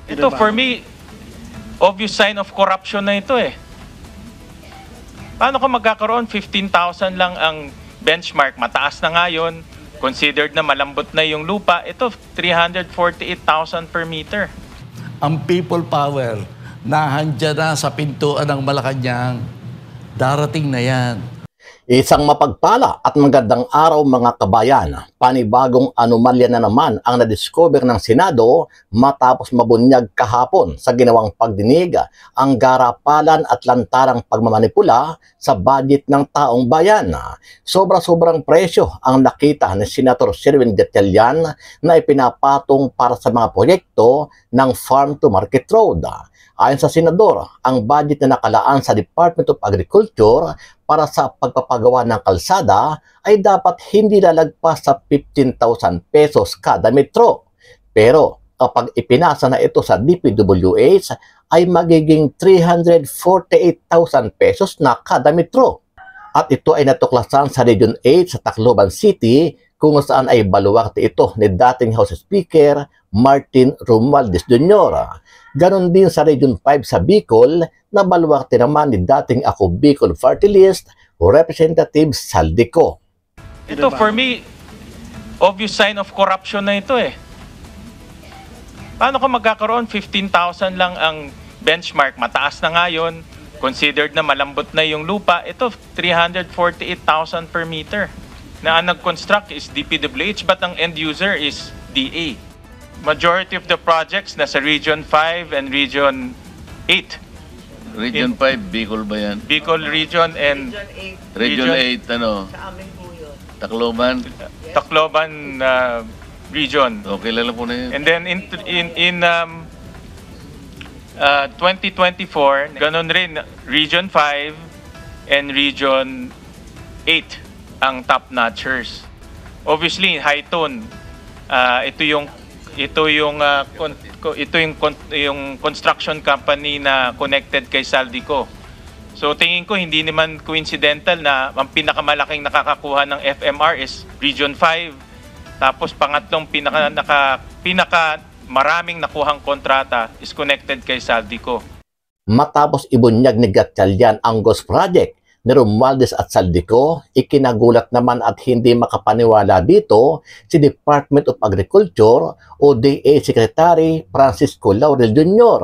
Ito, for me, obvious sign of corruption na ito eh. Paano kung magkakaroon 15,000 lang ang benchmark? Mataas na nga yun. Considered na malambot na yung lupa. Ito, 348,000 per meter. Ang people power, nahandyan na sa pintuan ng Malacanang, darating na yan. Isang mapagpala at magandang araw mga kabayan. Panibagong anomalya na naman ang nadiscover ng Senado matapos mabunyag kahapon sa ginawang pagdinig ang garapalan at lantarang pagmamanipula sa budget ng taong bayan. Sobra-sobrang presyo ang nakita ni Senator Sherwin Gatchalian na ipinapatong para sa mga proyekto ng Farm to Market Road. Ayon sa Senador, ang budget na nakalaan sa Department of Agriculture para sa pagpapagawa ng kalsada ay dapat hindi lalagpas sa 15,000 pesos kada metro. Pero kapag ipinasa na ito sa DPWH ay magiging 348,000 pesos na kada metro. At ito ay natuklasan sa Region 8 sa Tacloban City kung saan ay baluarte ito ni dating House Speaker Martin Romualdez Jr. Ganon din sa Region 5 sa Bicol na baluarte naman ni dating Ako Bicol Party List Representative Saldico. Ito, for me, obvious sign of corruption na ito eh. Paano kung magkakaroon 15,000 lang ang benchmark? Mataas na nga yun. Considered na malambot na yung lupa. Ito, 348,000 per meter. Na ang nag-construct is DPWH but ang end user is DA. Majority of the projects nasa Region 5 and Region 8. Region 5, Bicol ba yan? Bicol Region and Region 8, ano? Sa amin po yun. Tacloban? Tacloban Region. Okay, lala po na yun. And then in 2024, ganon rin, Region 5 and Region 8 ang top notchers. Obviously, high tone. Ito yung construction company na connected kay Saldico. So tingin ko hindi naman coincidental na ang pinakamalaking nakakakuha ng FMR is Region 5. Tapos pangatlong pinaka maraming nakuhang kontrata is connected kay Saldico. Matapos ibunyag ni Gatchalian ang Ghost Project ni Romualdez at Saldico, ikinagulat naman at hindi makapaniwala dito si Department of Agriculture o DA Secretary Francisco Laurel Jr.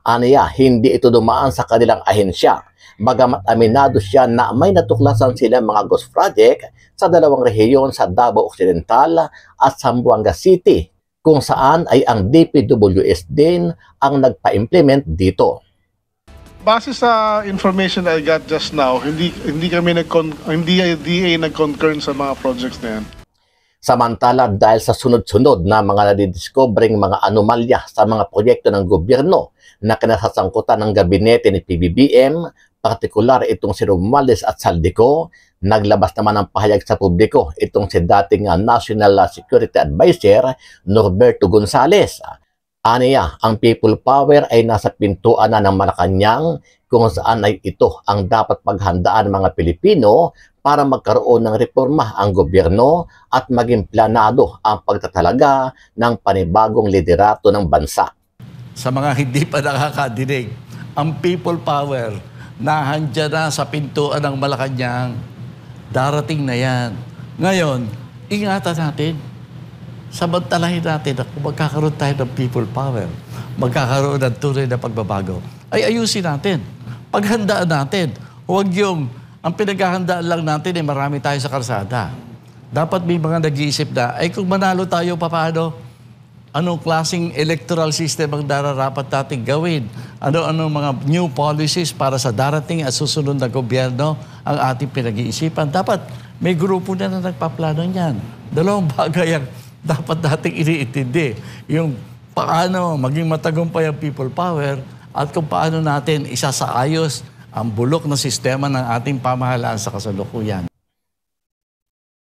Aniya, hindi ito dumaan sa kanilang ahensya. Bagamat aminado siya na may natuklasan sila mga Ghost Project sa dalawang rehiyon sa Davao Occidental at Zamboanga City, kung saan ay ang DPWH din ang nagpa-implement dito. Base sa information I got just now, hindi DA nag-concurrent sa mga projects na yan. Samantala, dahil sa sunod-sunod na mga nadidiscovering mga anomalya sa mga proyekto ng gobyerno na kinasasangkutan ng gabinete ni PBBM, partikular itong si Romualdez at Saldico, naglabas naman ng pahayag sa publiko itong si dating National Security Advisor Norberto Gonzales. Aniya, ang people power ay nasa pintuan na ng Malacanang kung saan ay ito ang dapat paghandaan ng mga Pilipino para magkaroon ng reforma ang gobyerno at maging planado ang pagtatalaga ng panibagong liderato ng bansa. Sa mga hindi pa nakakadinig, ang people power, nahandyan na sa pintuan ng Malacanang, darating na yan. Ngayon, ingatan natin. Samantalahin natin na kung magkakaroon tayo ng people power, magkakaroon ng tunay na pagbabago, ay ayusin natin. Paghandaan natin. Huwag yung, ang pinaghahandaan lang natin ay marami tayo sa karsada. Dapat may mga nag-iisip na, ay kung manalo tayo, paano? Anong klaseng electoral system ang dararapat natin gawin? Ano-anong mga new policies para sa darating at susunod na gobyerno ang ating pinag-iisipan? Dapat may grupo na nagpaplano niyan. Dalawang bagay ang dapat nating iniintindi. Yung paano maging matagumpay ang people power at kung paano natin isasaayos ang bulok na sistema ng ating pamahalaan sa kasalukuyan.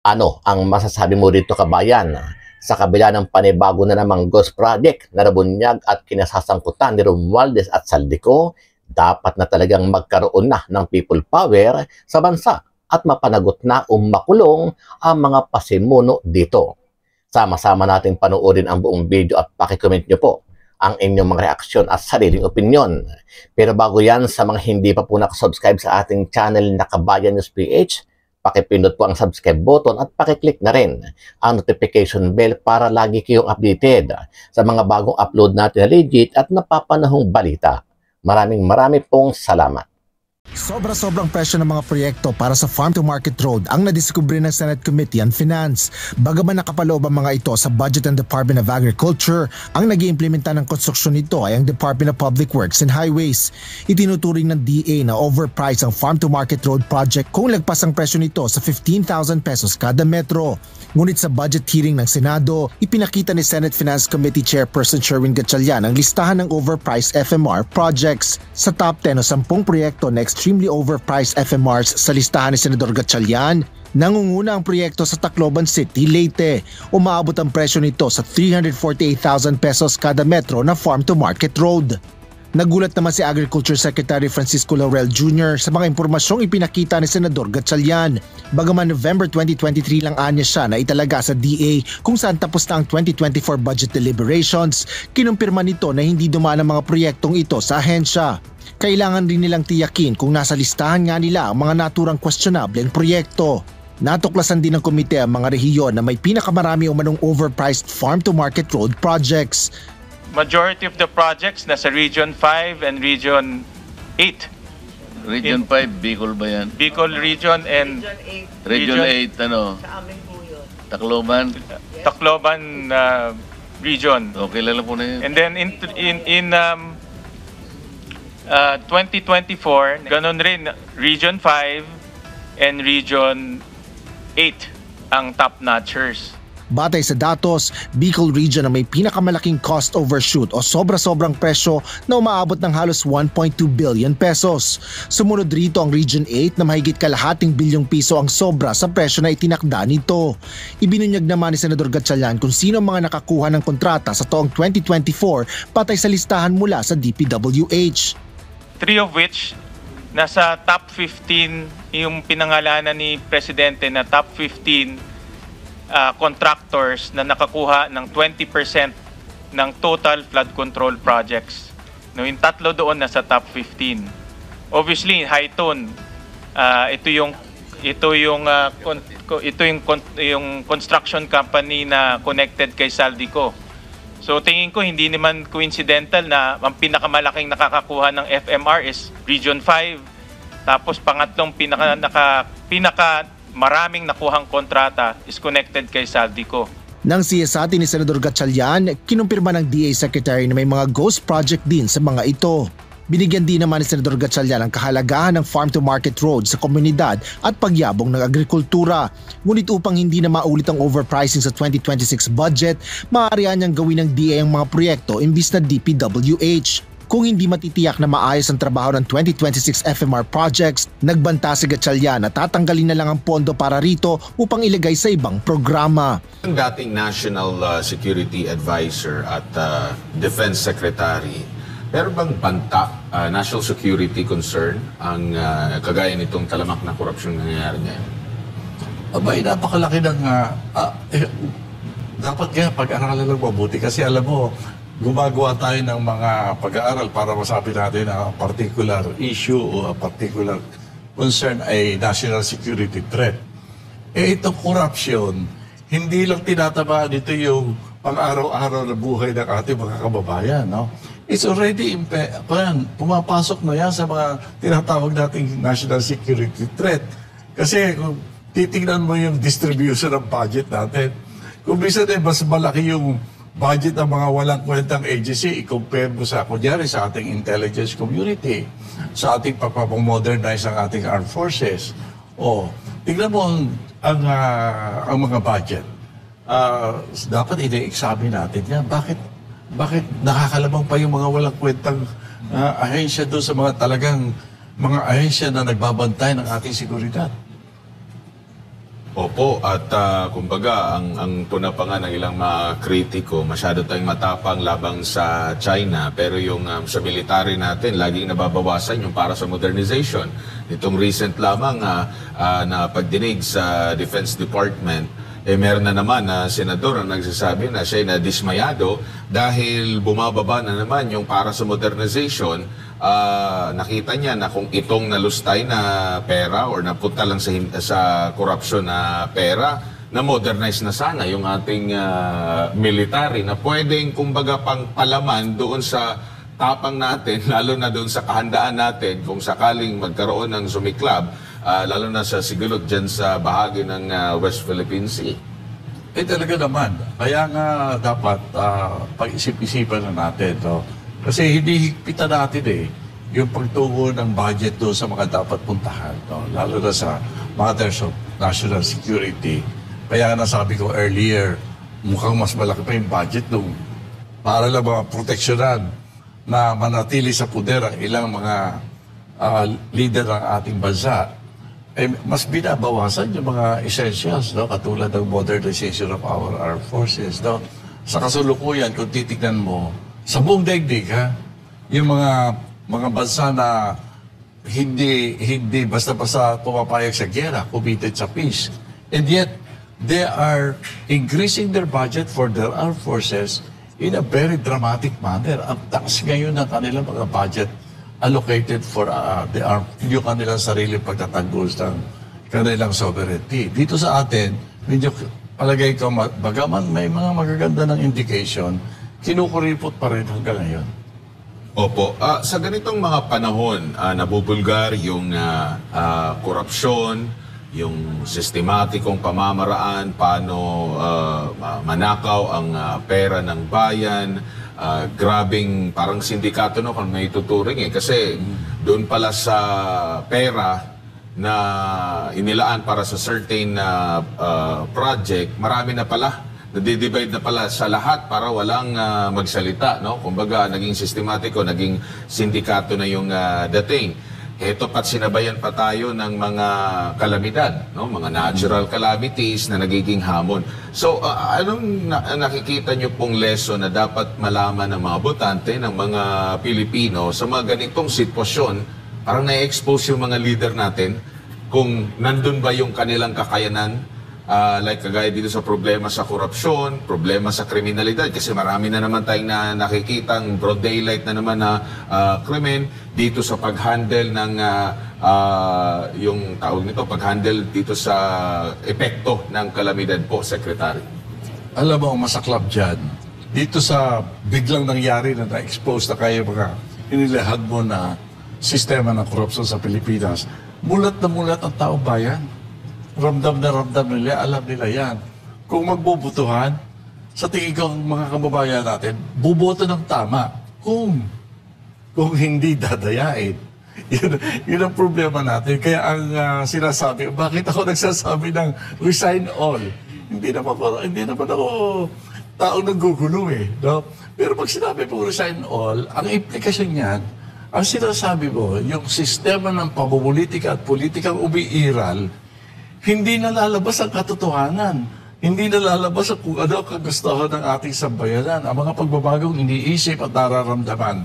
Ano ang masasabi mo dito, kabayan? Sa kabila ng panibago na namang Ghost Project na nabunyag at kinasasangkutan ni Romualdez at Saldico, dapat na talagang magkaroon na ng people power sa bansa at mapanagot na o makulong ang mga pasimuno dito. Sama-sama natin panoorin ang buong video at pakicomment nyo po ang inyong mga reaksyon at sariling opinyon. Pero bago yan, sa mga hindi pa po nakasubscribe sa ating channel na Kabayan News PH, pakipindot po ang subscribe button at pakiclick na rin ang notification bell para lagi kayong updated sa mga bagong upload natin na legit at napapanahong balita. Maraming pong salamat. Sobra-sobrang presyo ng mga proyekto para sa Farm to Market Road ang nadiskubre ng Senate Committee on Finance. Bagaman nakapaloob ang mga ito sa budget ng Department of Agriculture, ang nag-iimplementa ng konstruksyon nito ay ang Department of Public Works and Highways. Itinuturing ng DA na overpriced ang Farm to Market Road project kung lagpas ang presyo nito sa 15,000 pesos kada metro. Ngunit sa budget hearing ng Senado, ipinakita ni Senate Finance Committee Chairperson Sherwin Gatchalian ang listahan ng overpriced FMR projects. Sa top 10 o 10 proyekto na extremely overpriced FMRs sa listahan ni Senador Gatchalian, nangunguna ang proyekto sa Tacloban City, Leyte. Umaabot ang presyo nito sa 348,000 pesos kada metro na Farm to Market Road. Nagulat naman si Agriculture Secretary Francisco Laurel Jr. sa mga impormasyong ipinakita ni Senador Gatchalian. Bagaman November 2023 lang anya siya na italaga sa DA kung saan tapos na ang 2024 budget deliberations, kinumpirma nito na hindi dumaan ang mga proyektong ito sa ahensya. Kailangan rin nilang tiyakin kung nasa listahan nga nila ang mga naturang questionable proyekto. Natuklasan din ng komite ang mga rehiyon na may pinakamarami umanong overpriced farm-to-market road projects. Majority of the projects nasa Region 5 and Region 8. Region 5, Bicol ba yan? Bicol Region and Region 8, ano? Sa amin po yun. Tacloban. Tacloban Region. Okay, lala po na yun. And then in 2024, ganun rin, Region 5 and Region 8 ang top notchers. Batay sa datos, Bicol Region ang may pinakamalaking cost overshoot o sobra-sobrang presyo na umaabot ng halos 1.2 billion pesos. Sumunod rito ang Region 8 na mahigit kalahating bilyong piso ang sobra sa presyo na itinakda nito. Ibinunyag naman ni Senador Gatchalian kung sino ang mga nakakuha ng kontrata sa taong 2024 patay sa listahan mula sa DPWH. 3 of which nasa top 15 yung pinangalanan ni Presidente na top 15 contractors na nakakuha ng 20% ng total flood control projects. No, yung tatlo doon nasa top 15. Obviously, Highton, ito yung construction company na connected kay Saldico. So tingin ko hindi naman coincidental na ang pinakamalaking nakakakuha ng FMR is Region 5. Tapos pangatlong pinaka maraming nakuhang kontrata is connected kay Saldico. Nang siyasati ni Senador Gatchalian, kinumpirma ng DA Secretary na may mga ghost project din sa mga ito. Binigyan din naman ni Senador Gatchalian ang kahalagahan ng farm-to-market road sa komunidad at pagyabong ng agrikultura. Ngunit upang hindi na maulit ang overpricing sa 2026 budget, maaari niyang gawin ng DA ang mga proyekto imbis na DPWH. Kung hindi matitiyak na maayos ang trabaho ng 2026 FMR projects, nagbanta si Gatchalian na tatanggalin na lang ang pondo para rito upang ilagay sa ibang programa. Ang dating National Security Advisor at Defense Secretary, meron bang banta, national security concern ang kagaya nitong talamak na korupsyon na nangyayari ngayon? Abay, napakalaki ng... dapat nga pag-aralan lang mabuti kasi alam mo, gumagawa tayo ng mga pag-aaral para masabi natin na particular issue o a particular concern ay national security threat. Itong corruption, hindi lang tinatamaan ito yung pang-araw-araw na buhay ng ating mga kababayan. No? It's already pumapasok na yan sa mga tinatawag nating national security threat. Kasi kung titignan mo yung distribution ng budget natin, kung bisa mas malaki yung budget ng mga walang kwentang agency, i-compare mo sa, kunyari, sa ating intelligence community, sa ating pagpapamodernize ng ating armed forces. O, tignan mo ang mga budget. Dapat ina-examine natin yan. Bakit nakakalabang pa yung mga walang kwentang ahensya doon sa mga talagang mga ahensya na nagbabantay ng ating seguridad? Opo, at kumbaga, ang tuna pa nga ng ilang mga kritiko, masyado tayong matapang labang sa China, pero yung sa military natin, laging nababawasan yung para sa modernization. Itong recent lamang na pagdinig sa Defense Department, meron na naman na senador ang nagsasabi na siya ay nadismayado dahil bumababa na naman yung para sa modernization. Nakita niya na kung itong nalustay na pera or napunta lang sa corruption na pera, na modernize na sana yung ating military na pwedeng kumbaga pang palaman doon sa tapang natin, lalo na doon sa kahandaan natin kung sakaling magkaroon ng sumiklab, lalo na sa sigulot dyan sa bahagi ng West Philippine Sea. Talaga naman. Kaya nga dapat pag-isip-isipan na natin. No? Kasi hindi higpitan natin yung pagtungo ng budget doon sa mga dapat puntahan. No? Lalo na sa matters of national security. Kaya nasabi ko earlier, mukhang mas malaki pa yung budget doon para lang mga proteksyonan na manatili sa puder ang ilang mga leader ng ating bansa. Mas binabawasan yung mga essentials, no? Katulad ng modernization of our armed forces. No? Sa kasalukuyan, kung titignan mo, sa buong daigdig, yung mga bansa na hindi basta-basta pumapayag sa gera, committed sa peace. And yet, they are increasing their budget for their armed forces in a very dramatic manner. Ang taas ngayon ng kanilang mga budget allocated for yung kanilang sarili pagtatanggol ng kanilang sovereignty. Dito sa atin, medyo palagay ko, bagaman may mga magaganda ng indication, kinukuripot pa rin hanggang ngayon. Opo. Sa ganitong mga panahon, nabubulgar yung korupsyon, yung sistematikong pamamaraan, paano manakaw ang pera ng bayan, grabing parang sindikato no kung may tuturing kasi doon pala sa pera na inilaan para sa certain project, marami na pala, nadidivide na pala sa lahat para walang magsalita, no? Kumbaga naging sistematiko, naging sindikato na yung dating. Ito pat sinabayan pa tayo ng mga kalamidad, no? Mga natural calamities na nagiging hamon. So, anong nakikita nyo pong lesson na dapat malaman ng mga botante, ng mga Pilipino sa mga ganitong sitwasyon? Parang na-expose yung mga leader natin kung nandun ba yung kanilang kakayanan, like kagaya dito sa problema sa korupsyon, problema sa kriminalidad, kasi marami na naman tayong nakikitang broad daylight na naman na krimen dito sa pag-handle ng yung tawag nito, pag-handle dito sa epekto ng kalamidad po, Secretary. Alam mo, masaklap dyan. Dito sa biglang nangyari na na-expose na kayo mga inilahad mo na sistema ng korupsyon sa Pilipinas, mulat na mulat ang taong bayan. Ramdam na ramdam nila, alam nila yan. Kung magbubutuhan, sa tingin ko mga kababayan natin, buboto ng tama. Kung hindi dadayain. Yun ang problema natin. Kaya ang sinasabi, bakit ako nagsasabi ng resign all? Hindi naman ako taong naggugulo no? Pero pag sinabi po resign all, ang implikasyon niyan, ang sinasabi mo, yung sistema ng pamumulitika at politikang umiiral, hindi nalalabas ang katotohanan. Hindi nalalabas ang kung ano kagustuhan ng ating sambayanan. Ang mga pagbabagong iniisip at nararamdaman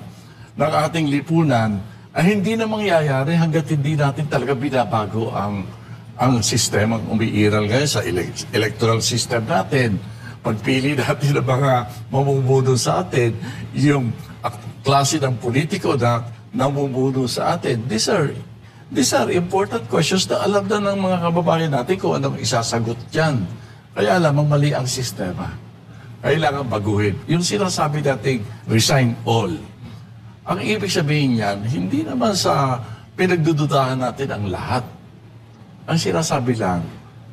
ng ating lipunan ay hindi na mangyayari hanggat hindi natin talaga binabago ang sistemang umiiral ngayon sa electoral system natin. Pagpili natin ng mga mamumuno sa atin, yung klase ng politiko na namumuno sa atin. These are important questions na alam na ng mga kababayan natin kung anong isasagot dyan. Kaya lamang mali ang sistema. Kailangan baguhin. Yung sinasabi natin, resign all. Ang ibig sabihin yan, hindi naman sa pinagdududahan natin ang lahat. Ang sinasabi lang,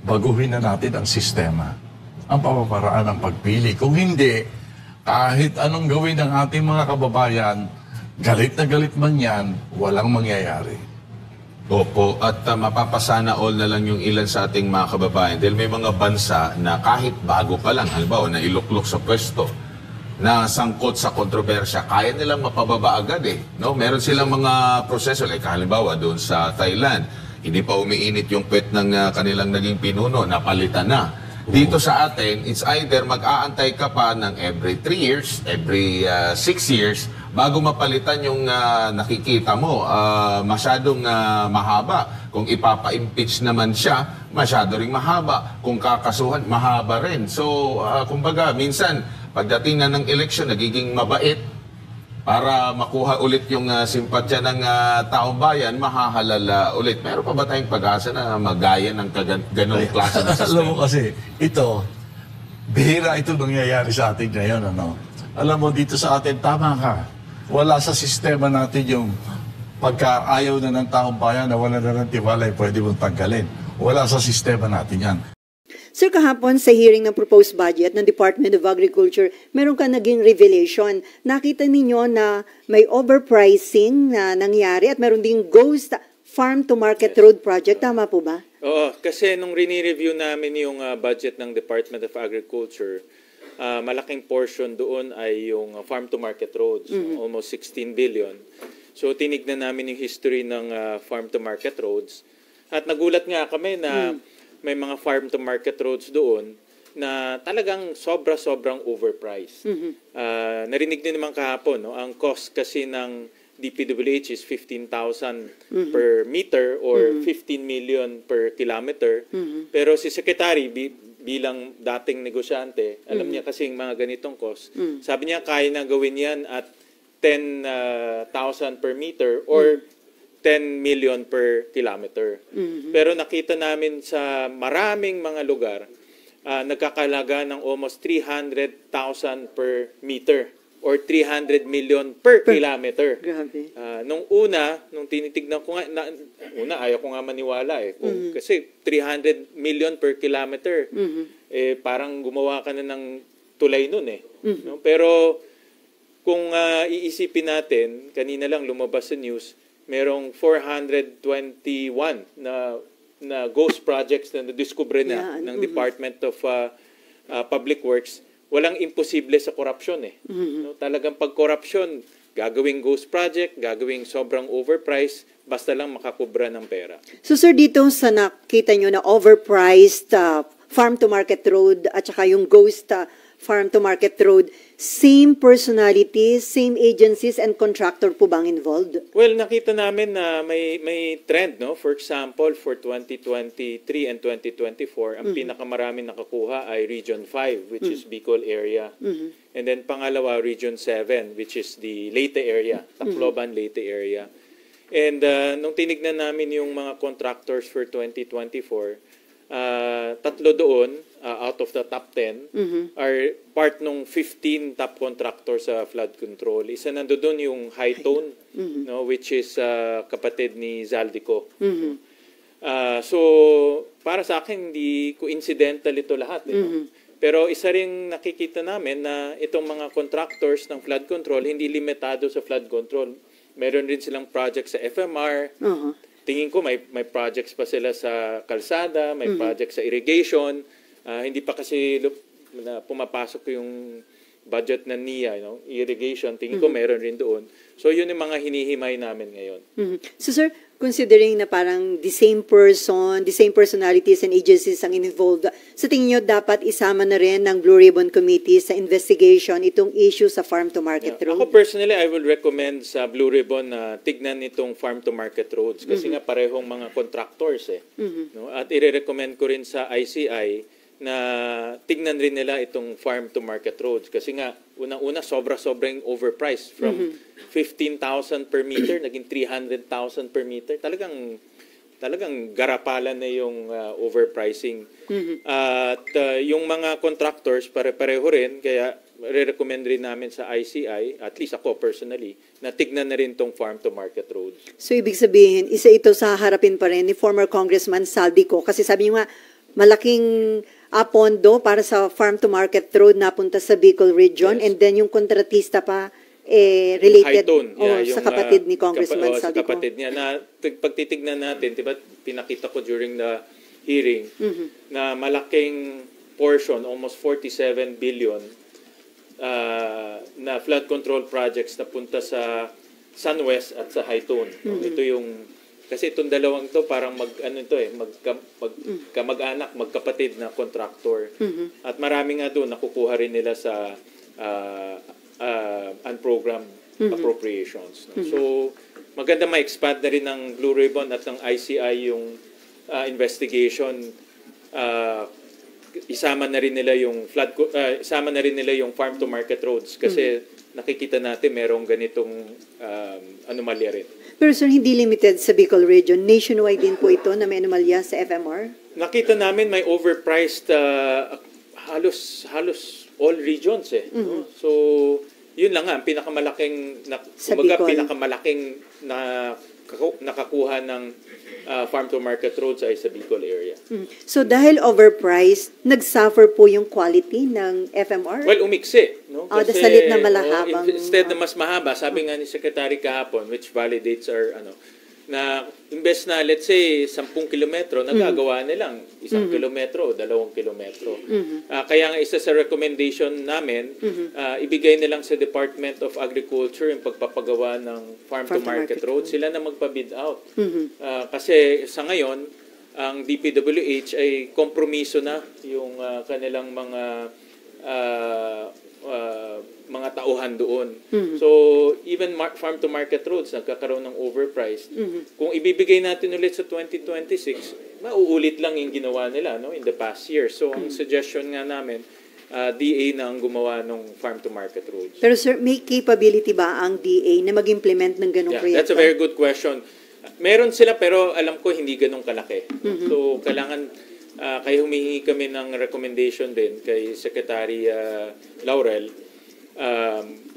baguhin na natin ang sistema. Ang pamamaraan ng pagpili. Kung hindi, kahit anong gawin ng ating mga kababayan, galit na galit man yan, walang mangyayari. Opo, at mapapasana all na lang yung ilan sa ating mga kababayan dahil may mga bansa na kahit bago pa lang, halimbawa na iluklok sa pwesto, na sangkot sa kontrobersya, kaya nilang mapababa agad no? Meron silang mga proseso, like halimbawa doon sa Thailand, hindi pa umiinit yung puwet ng kanilang naging pinuno, napalitan na. Dito sa atin, it's either mag-aantay ka pa ng every 3 years, every 6 years, bago mapalitan yung nakikita mo. Masyadong mahaba. Kung ipapa-impeach naman siya, masyado ring mahaba. Kung kakasuhan, mahaba rin. So, kumbaga, minsan, pagdating na ng eleksyon, nagiging mabait, para makuha ulit yung simpatya ng taong bayan, mahahalala ulit. Meron pa ba tayong pag-asa na magaya ng ganong klase ng sistema? Alam mo kasi, ito, bihira ito nangyayari sa atin ngayon. Ano? Alam mo, dito sa atin, tama ka. Wala sa sistema natin yung pagka ayaw na ng taong bayan na wala na ng tiwala, pwede mong tanggalin. Wala sa sistema natin yan. Sir, kahapon sa hearing ng proposed budget ng Department of Agriculture, meron ka naging revelation. Nakita ninyo na may overpricing na nangyari at meron ding ghost farm-to-market road project. Tama po ba? Oo, kasi nung rini-review namin yung budget ng Department of Agriculture, malaking portion doon ay yung farm-to-market roads, almost 16 billion. So tinignan namin yung history ng farm-to-market roads at nagulat nga kami na may mga farm-to-market roads doon na talagang sobrang overpriced. Narinig din naman kahapon, no? Ang cost kasi ng DPWH is 15,000 per meter or 15 million per kilometer. Pero si Secretary, bilang dating negosyante, alam niya kasi yung mga ganitong cost. Sabi niya, kaya na gawin yan at 10,000 per meter or 10 million per kilometer. Pero nakita namin sa maraming mga lugar, nagkakalaga ng almost 300,000 per meter or 300 million per kilometer. Grabe. Nung tinitignan ko nga, ayaw ko nga maniwala eh. Kasi 300 million per kilometer, parang gumawa ka na ng tulay nun eh. No? Pero kung iisipin natin, kanina lang lumabas sa news, merong 421 na ghost projects na nadiskubre na ng Department of Public Works. Walang imposible sa korupsyon eh. No? Talagang pag korupsyon, gagawing ghost project, gagawing sobrang overpriced, basta lang makakubra ng pera. So sir, dito sa nakita nyo na overpriced farm-to-market road at saka yung ghost farm-to-market road, same personalities, same agencies and contractor po bang involved? Well, nakita namin na may trend, no? For example, for 2023 and 2024, ang pinakamaraming nakakuha ay Region 5, which is Bicol area. And then pangalawa, Region 7, which is the Leyte area, Tacloban, Leyte area. And nung tinignan namin yung mga contractors for 2024, tatlo doon, out of the top 10, are part nung 15 top contractors sa flood control. Isa nandoon yung High Tone, no, which is kapatid ni Zaldico. So, para sa akin, hindi coincidental ito lahat. No? Pero isa rin nakikita namin na itong mga contractors ng flood control, hindi limitado sa flood control. Meron rin silang project sa FMR. Tingin ko may projects pa sila sa kalsada, may projects sa irrigation. Hindi pa kasi pumapasok yung budget ng NIA, irrigation. Tingin ko meron rin doon. So yun yung mga hinihimay namin ngayon. So sir, considering na parang the same person, the same personalities and agencies ang involved, sa tingin nyo dapat isama na rin ng Blue Ribbon Committee sa investigation itong issue sa farm-to-market road? Ako personally, I will recommend sa Blue Ribbon na tignan itong farm-to-market roads kasi nga parehong mga contractors eh. No? At i-recommend ko rin sa ICI na tignan rin nila itong farm-to-market roads kasi nga unang-una sobrang overpriced from 15,000 per meter naging 300,000 per meter. Talagang garapalan na yung overpricing. At yung mga contractors pare-pareho rin kaya re-recommend rin namin sa ICI, at least ako personally, na tignan na rin tong farm-to-market roads. So ibig sabihin, isa ito sa harapin pa rin ni former Congressman Zaldico kasi sabi niyo nga malaking pondo para sa farm-to-market road napunta sa Bicol region and then yung kontratista pa related sa kapatid ni Congressman Zaldico. Sa kapatid niya. Na, pagtitignan natin, diba, pinakita ko during the hearing na malaking portion, almost 47 billion na flood control projects na punta sa Sunwest at sa High Tone. Ito yung Kasi itong dalawang to parang magkamag-anak, magkapatid na contractor. At marami nga doon nakukuha rin nila sa unprogrammed appropriations. No? So maganda ma-expand na rin ng Blue Ribbon at ng ICI yung investigation. Isama na rin nila yung isama na rin nila yung farm to market roads kasi nakikita natin merong ganitong anomalya rin. Pero sir, hindi limited sa Bicol Region. Nationwide din po ito na may anomalya sa FMR? Nakita namin may overpriced halos all regions eh. No? So, yun lang nga, pinakamalaking nakakuha ng farm to market roads ay sa Bicol area. So dahil overpriced, nagsuffer po yung quality ng FMR? Well, umiksi. No? Kasi, dasalit na malahabang... instead na mas mahaba, sabi nga ni Secretary kahapon, which validates our, na imbes na, let's say, 10 kilometro, nagagawa nilang 1 kilometro o 2 kilometro. Kaya nga isa sa recommendation namin, ibigay nilang sa Department of Agriculture yung pagpapagawa ng farm-to-market road. Sila na magpa-bid out. Kasi sa ngayon, ang DPWH ay kompromiso na yung kanilang mga tauhan doon. So, even farm-to-market roads, nagkakaroon ng overpriced. Kung ibibigay natin ulit sa 2026, mauulit lang yung ginawa nila in the past year. So, ang suggestion nga namin, DA na ang gumawa ng farm-to-market roads. Pero sir, may capability ba ang DA na mag-implement ng ganong proyekto? That's a very good question. Meron sila pero alam ko hindi ganong kalaki. So, kailangan kaya humihingi kami ng recommendation din kay Secretary Laurel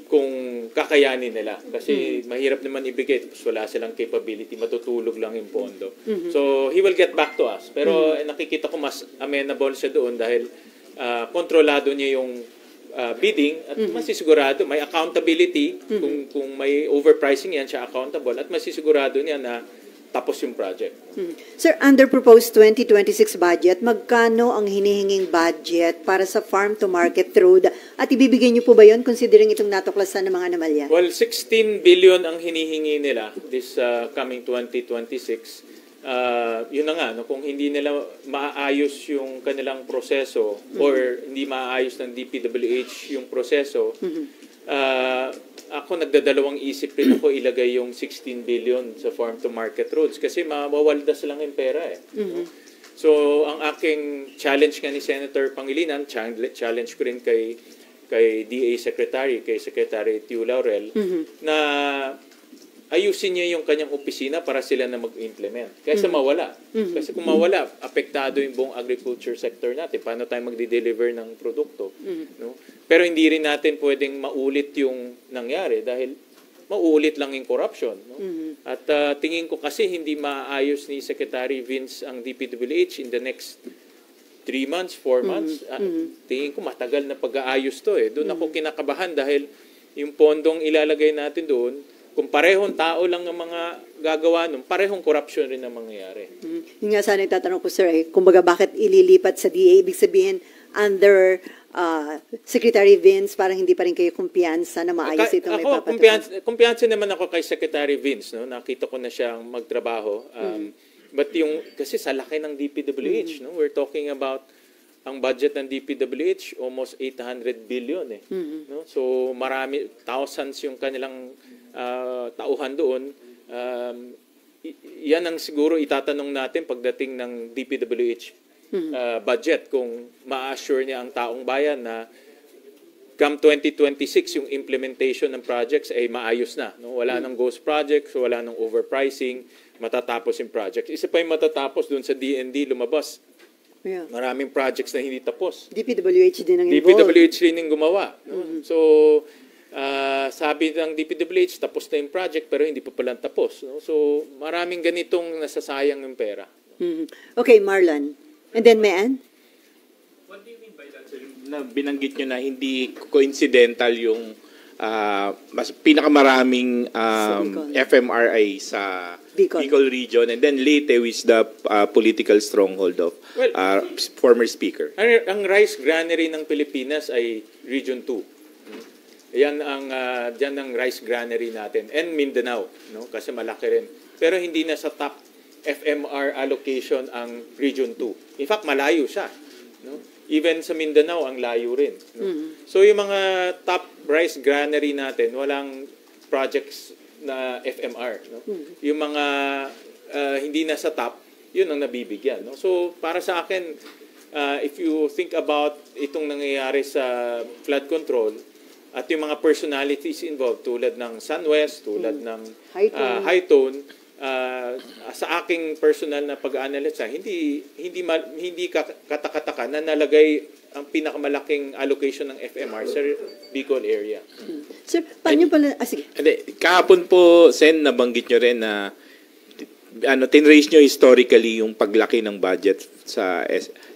kung kakayanin nila. Kasi mahirap naman ibigay tapos wala silang capability, matutulog lang yung pondo. So, he will get back to us. Pero nakikita ko mas amenable siya doon dahil kontrolado niya yung bidding at masisigurado, may accountability. Kung may overpricing yan, siya accountable at masisigurado niya na tapos yung project. Sir, under proposed 2026 budget, magkano ang hinihinging budget para sa farm-to-market road? At ibibigay niyo po ba yun considering itong natuklasan ng mga anomalya? Well, 16 billion ang hinihingi nila this coming 2026. Yun na nga, kung hindi nila maayos yung kanilang proseso or hindi maayos ng DPWH yung proseso, ako nagdadalawang isip rin ako ilagay yung 16 billion sa farm-to-market roads kasi mawawaldas lang yung pera eh. So, ang aking challenge nga ni Senator Pangilinan, challenge ko rin kay DA Secretary, kay Secretary Tiu Laurel, na ayusin niya yung kanyang opisina para sila na mag-implement. Kaysa mawala. Kasi kung mawala, apektado yung buong agriculture sector natin. Paano tayo magde-deliver ng produkto? No? Pero hindi rin natin pwedeng maulit yung nangyari dahil mauulit lang yung corruption. No? At tingin ko kasi hindi maayos ni Secretary Vince ang DPWH in the next 3 months, 4 months. Tingin ko matagal na pag-aayos to eh. Doon ako kinakabahan dahil yung pondong ilalagay natin doon, kung parehong tao lang ang mga gagawa nun, parehong corruption rin ang mangyayari. Yung nga sana itatanong ko, sir, kumbaga bakit ililipat sa DA? Ibig sabihin, under Secretary Vince, parang hindi pa rin kayo kumpiyansa na maayos itong may papatuloy. Kumpiyansa naman ako kay Secretary Vince. No? Nakita ko na siyang magtrabaho. But kasi sa laki ng DPWH, no? We're talking about ang budget ng DPWH, almost 800 billion. No? So marami, thousands yung kanilang tauhan doon. Yan ang siguro itatanong natin pagdating ng DPWH budget kung ma-assure niya ang taong bayan na come 2026 yung implementation ng projects ay maayos na. No? Wala nang ghost projects, wala nang overpricing, matatapos yung projects. Isa pa yung matatapos doon sa DND lumabas. Yeah. Maraming projects na hindi tapos. DPWH din ang involved. DPWH rin yung gumawa. No? So, sabi ng DPWH, tapos na yung project pero hindi pa pala tapos. No? So, maraming ganitong nasasayang yung pera. Okay, Marlon. And then, Mayan? What do you mean by that, sir? Na binanggit nyo na hindi coincidental yung mas pinakamaraming FMR ay sa Bicol region and then Leyte is the political stronghold of former speaker. Ang rice granary ng Pilipinas ay Region 2. Yan ang diyan ang rice granary natin, and Mindanao, no? Kasi malaki rin. Pero hindi na sa top FMR allocation ang Region 2. In fact, malayo siya, no? Even sa Mindanao ang layo rin, no? So yung mga top rice granary natin, walang projects na FMR, no? Yung mga hindi na sa top, yun ang nabibigyan, no? So para sa akin, if you think about itong nangyayari sa flood control at yung mga personalities involved tulad ng SunWest, tulad ng High Tone, sa aking personal na pag-analyze, hindi katakataka na nalagay ang pinakamalaking allocation ng FMR sa Bicol area. Sir, paano pala, sige. Hindi, kahapon po, Sen, nabanggit nyo rin na tinrace nyo historically yung paglaki ng budget sa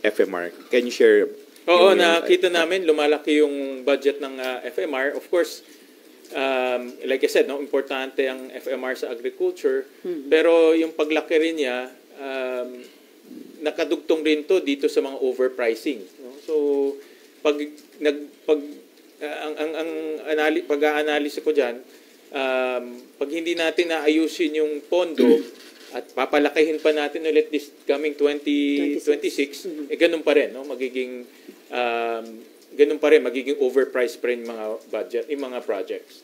FMR. Can you share? Oo, nakita namin lumalaki yung budget ng FMR. Of course, like I said, no, importante ang FMR sa agriculture. Pero yung paglaki rin niya, nakadugtong rin to dito sa mga overpricing. No? So, pag-aanalisa ko dyan, pag hindi natin naayusin yung pondo, at papalakihin pa natin ulit this coming 2026, ganun pa rin, no? Magiging overpriced pa rin yung mga budget, yung mga projects.